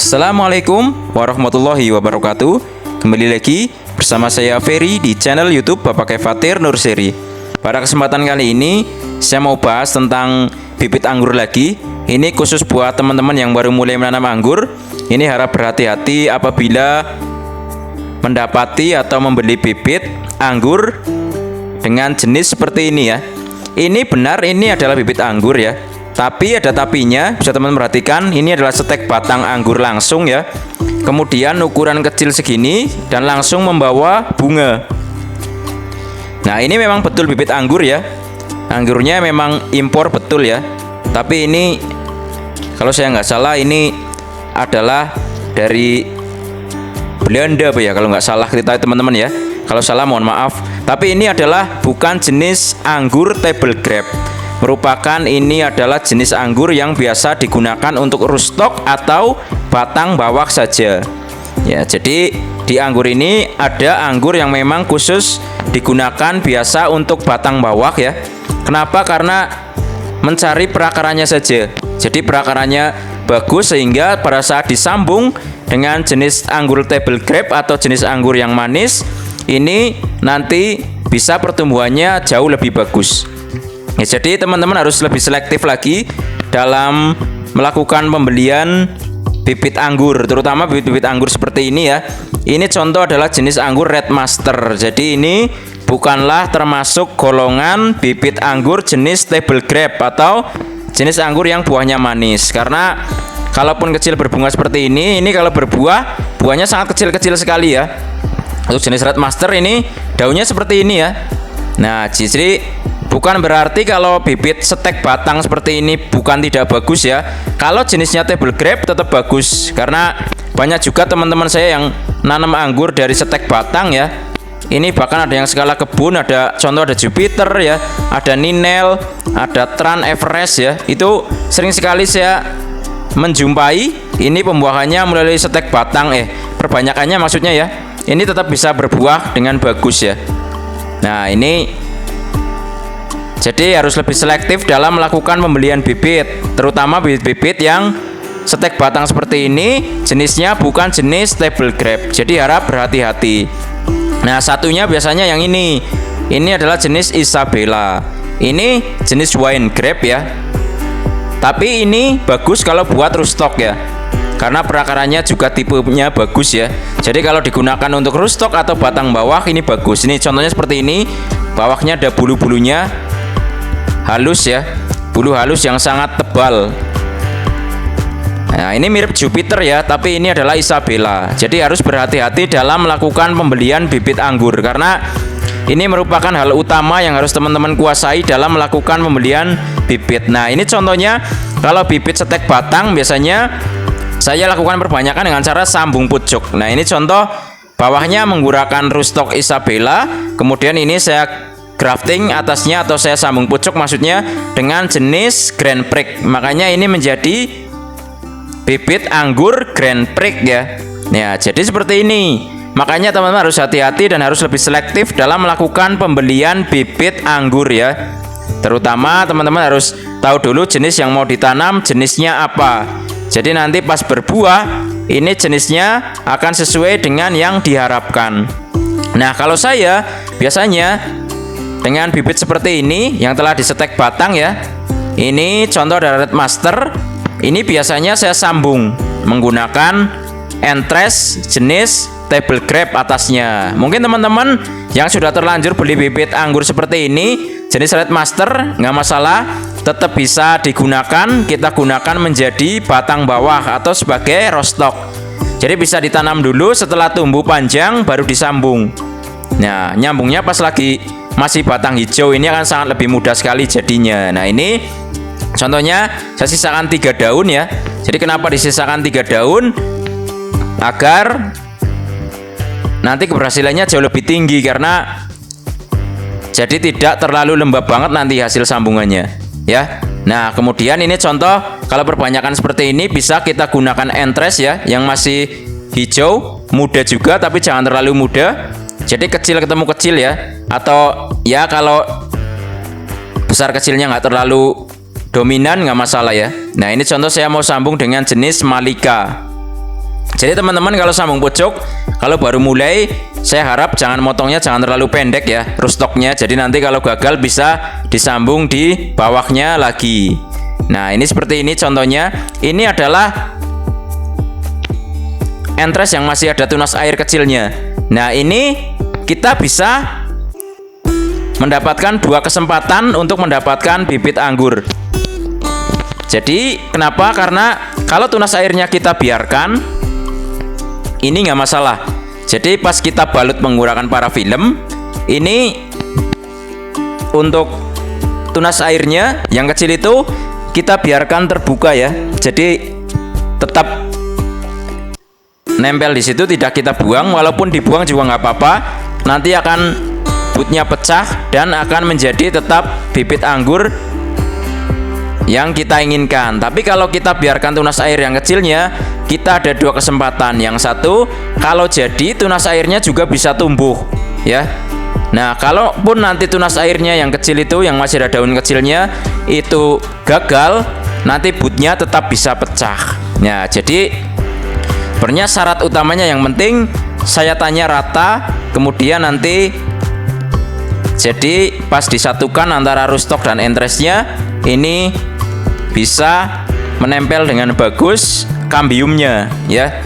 Assalamualaikum warahmatullahi wabarakatuh. Kembali lagi bersama saya Ferry di channel YouTube Bapak Kefatir Nurseri. Pada kesempatan kali ini saya mau bahas tentang bibit anggur lagi. Ini khusus buat teman-teman yang baru mulai menanam anggur. Ini harap berhati-hati apabila mendapati atau membeli bibit anggur dengan jenis seperti ini ya. Ini benar, ini adalah bibit anggur ya. Tapi ada tapinya, bisa teman-teman perhatikan. Ini adalah stek batang anggur langsung ya. Kemudian ukuran kecil segini dan langsung membawa bunga. Nah, ini memang betul bibit anggur ya. Anggurnya memang impor betul ya. Tapi ini kalau saya nggak salah ini adalah dari Belanda ya, kalau nggak salah kita teman-teman ya. Kalau salah mohon maaf. Tapi ini adalah bukan jenis anggur table grape. Merupakan ini adalah jenis anggur yang biasa digunakan untuk rootstock atau batang bawah saja. Ya, jadi di anggur ini ada anggur yang memang khusus digunakan biasa untuk batang bawah ya. Kenapa? Karena mencari perakarannya saja. Jadi perakarannya bagus sehingga pada saat disambung dengan jenis anggur table grape atau jenis anggur yang manis, ini nanti bisa pertumbuhannya jauh lebih bagus. Ya, jadi teman-teman harus lebih selektif lagi dalam melakukan pembelian bibit anggur, terutama bibit-bibit anggur seperti ini ya. Ini contoh adalah jenis anggur Red Master. Jadi ini bukanlah termasuk golongan bibit anggur jenis table grape atau jenis anggur yang buahnya manis. Karena kalaupun kecil berbunga seperti ini kalau berbuah, buahnya sangat kecil-kecil sekali ya. Untuk jenis Red Master ini daunnya seperti ini ya. Nah, jadi bukan berarti kalau bibit stek batang seperti ini bukan tidak bagus ya. Kalau jenisnya table grape tetap bagus. Karena banyak juga teman-teman saya yang nanam anggur dari stek batang ya. Ini bahkan ada yang skala kebun, ada contoh ada Jupiter ya, ada Ninel, ada Tran Everest ya. Itu sering sekali saya menjumpai ini pembuahannya melalui stek batang perbanyakannya maksudnya ya. Ini tetap bisa berbuah dengan bagus ya. Nah, ini jadi harus lebih selektif dalam melakukan pembelian bibit, terutama bibit-bibit yang stek batang seperti ini jenisnya bukan jenis table grape. Jadi harap berhati-hati. Nah, satunya biasanya yang ini. Ini adalah jenis Isabella. Ini jenis wine grape ya. Tapi ini bagus kalau buat rootstock ya. Karena perakarannya juga tipenya bagus ya. Jadi kalau digunakan untuk rootstock atau batang bawah ini bagus. Ini contohnya seperti ini. Bawahnya ada bulu-bulunya halus ya, bulu halus yang sangat tebal. Nah, ini mirip Jupiter ya, tapi ini adalah Isabella. Jadi harus berhati-hati dalam melakukan pembelian bibit anggur karena ini merupakan hal utama yang harus teman-teman kuasai dalam melakukan pembelian bibit. Nah, ini contohnya kalau bibit stek batang biasanya saya lakukan perbanyakan dengan cara sambung pucuk. Nah, ini contoh bawahnya menggunakan rootstock Isabella, kemudian ini saya grafting atasnya atau saya sambung pucuk maksudnya dengan jenis Grand Prix. Makanya ini menjadi bibit anggur Grand Prix ya. Ya, jadi seperti ini. Makanya teman-teman harus hati-hati dan harus lebih selektif dalam melakukan pembelian bibit anggur ya. Terutama teman-teman harus tahu dulu jenis yang mau ditanam jenisnya apa. Jadi nanti pas berbuah ini jenisnya akan sesuai dengan yang diharapkan. Nah, kalau saya biasanya dengan bibit seperti ini yang telah disetek batang ya. Ini contoh dari Red Master. Ini biasanya saya sambung menggunakan entres jenis table grape atasnya. Mungkin teman-teman yang sudah terlanjur beli bibit anggur seperti ini jenis Red Master nggak masalah, tetap bisa digunakan. Kita gunakan menjadi batang bawah atau sebagai rootstock. Jadi bisa ditanam dulu, setelah tumbuh panjang baru disambung. Nah, nyambungnya pas lagi masih batang hijau ini akan sangat lebih mudah sekali jadinya. Nah, ini contohnya saya sisakan 3 daun ya. Jadi kenapa disisakan 3 daun? Agar nanti keberhasilannya jauh lebih tinggi karena jadi tidak terlalu lembab banget nanti hasil sambungannya ya. Nah, kemudian ini contoh kalau perbanyakan seperti ini bisa kita gunakan entres ya yang masih hijau, muda juga tapi jangan terlalu muda. Jadi kecil ketemu kecil ya, atau ya kalau besar kecilnya nggak terlalu dominan nggak masalah ya. Nah, ini contoh saya mau sambung dengan jenis Malika. Jadi teman-teman kalau sambung pucuk, kalau baru mulai, saya harap jangan motongnya jangan terlalu pendek ya, rootstocknya. Jadi nanti kalau gagal bisa disambung di bawahnya lagi. Nah ini seperti ini contohnya. Ini adalah entres yang masih ada tunas air kecilnya. Nah ini kita bisa mendapatkan 2 kesempatan untuk mendapatkan bibit anggur. Jadi kenapa? Karena kalau tunas airnya kita biarkan, ini nggak masalah. Jadi pas kita balut menggunakan parafilm, ini untuk tunas airnya yang kecil itu kita biarkan terbuka ya. Jadi tetap nempel di situ, tidak kita buang. Walaupun dibuang juga nggak apa-apa. Nanti akan butnya pecah dan akan menjadi tetap bibit anggur yang kita inginkan. Tapi kalau kita biarkan tunas air yang kecilnya, kita ada 2 kesempatan. Yang satu, kalau jadi tunas airnya juga bisa tumbuh ya. Nah kalaupun nanti tunas airnya yang kecil itu, yang masih ada daun kecilnya itu gagal, nanti butnya tetap bisa pecah. Nah jadi sebenarnya syarat utamanya yang penting sayatannya rata, kemudian nanti jadi pas disatukan antara rootstock dan entresnya ini bisa menempel dengan bagus kambiumnya ya,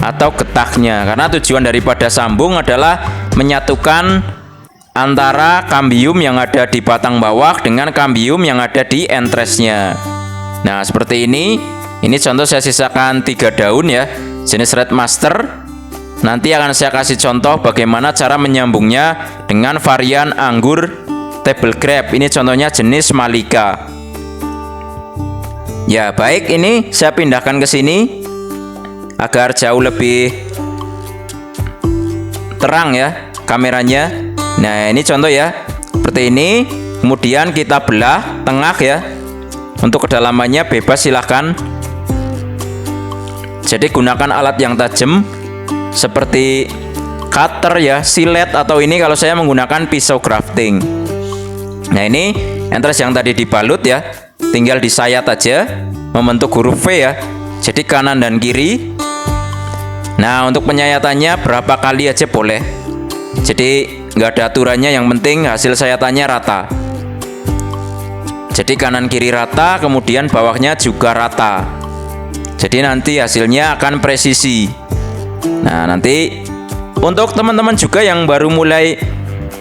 atau getahnya. Karena tujuan daripada sambung adalah menyatukan antara kambium yang ada di batang bawah dengan kambium yang ada di entresnya. Nah seperti ini contoh saya sisakan 3 daun ya, jenis Red Master. Nanti akan saya kasih contoh bagaimana cara menyambungnya dengan varian anggur table grape. Ini contohnya jenis Malika. Ya baik, ini saya pindahkan ke sini agar jauh lebih terang ya kameranya. Nah ini contoh ya, seperti ini. Kemudian kita belah tengah ya. Untuk kedalamannya bebas silahkan. Jadi gunakan alat yang tajam seperti cutter ya, silet, atau ini kalau saya menggunakan pisau grafting. Nah ini entres yang tadi dibalut ya, tinggal disayat aja membentuk huruf V ya, jadi kanan dan kiri. Nah untuk penyayatannya berapa kali aja boleh, jadi nggak ada aturannya, yang penting hasil sayatannya rata. Jadi kanan kiri rata, kemudian bawahnya juga rata, jadi nanti hasilnya akan presisi. Nah nanti untuk teman-teman juga yang baru mulai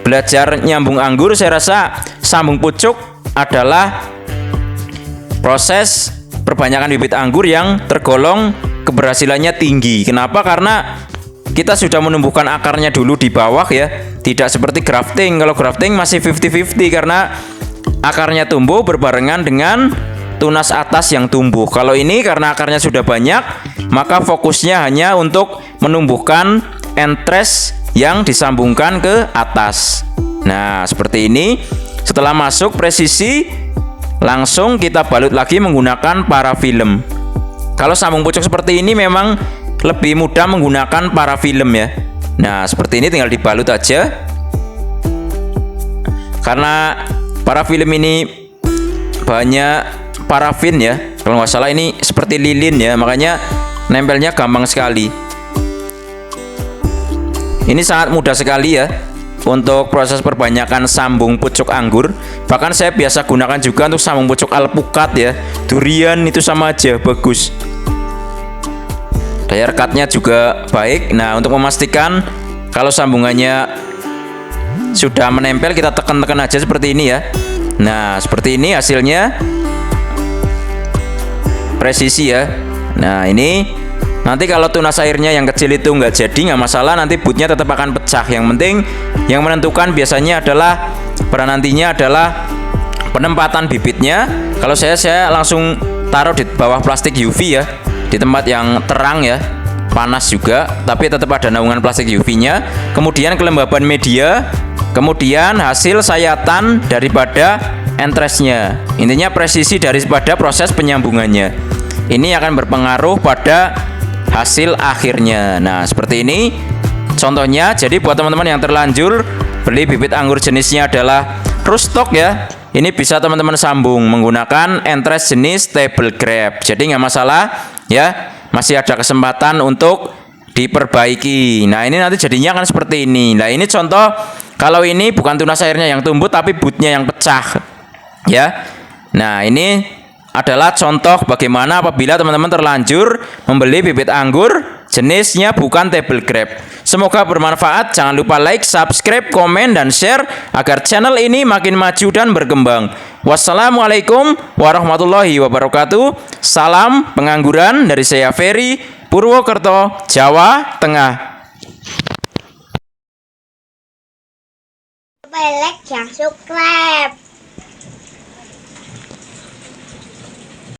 belajar nyambung anggur, saya rasa sambung pucuk adalah proses perbanyakan bibit anggur yang tergolong keberhasilannya tinggi. Kenapa? Karena kita sudah menumbuhkan akarnya dulu di bawah ya, tidak seperti grafting. Kalau grafting masih 50-50 karena akarnya tumbuh berbarengan dengan tunas atas yang tumbuh. Kalau ini karena akarnya sudah banyak, maka fokusnya hanya untuk menumbuhkan entres yang disambungkan ke atas. Nah seperti ini. Setelah masuk presisi, langsung kita balut lagi menggunakan parafilm. Kalau sambung pucuk seperti ini memang lebih mudah menggunakan parafilm ya. Nah seperti ini tinggal dibalut aja. Karena parafilm ini banyak parafin ya, kalau nggak salah ini seperti lilin ya, makanya nempelnya gampang sekali. Ini sangat mudah sekali ya untuk proses perbanyakan sambung pucuk anggur. Bahkan saya biasa gunakan juga untuk sambung pucuk alpukat ya, durian, itu sama aja bagus. Daya rekatnya juga baik. Nah untuk memastikan kalau sambungannya sudah menempel, kita tekan-tekan aja seperti ini ya. Nah seperti ini hasilnya presisi ya. Nah ini nanti kalau tunas airnya yang kecil itu nggak jadi, nggak masalah, nanti butnya tetap akan pecah. Yang penting yang menentukan biasanya adalah pada nantinya adalah penempatan bibitnya. Kalau saya langsung taruh di bawah plastik UV ya, di tempat yang terang ya, panas juga, tapi tetap ada naungan plastik UV-nya. Kemudian kelembaban media, kemudian hasil sayatan daripada entresnya. Intinya presisi daripada proses penyambungannya. Ini akan berpengaruh pada hasil akhirnya. Nah seperti ini contohnya. Jadi buat teman-teman yang terlanjur beli bibit anggur jenisnya adalah rootstock ya, ini bisa teman-teman sambung menggunakan entres jenis table grape. Jadi nggak masalah ya, masih ada kesempatan untuk diperbaiki. Nah, ini nanti jadinya akan seperti ini. Nah, ini contoh kalau ini bukan tunas airnya yang tumbuh tapi butnya yang pecah. Ya. Nah, ini adalah contoh bagaimana apabila teman-teman terlanjur membeli bibit anggur jenisnya bukan table grape. Semoga bermanfaat. Jangan lupa like, subscribe, komen, dan share agar channel ini makin maju dan berkembang. Wassalamualaikum warahmatullahi wabarakatuh. Salam pengangguran dari saya Ferry, Purwokerto, Jawa Tengah. Like, yang subscribe.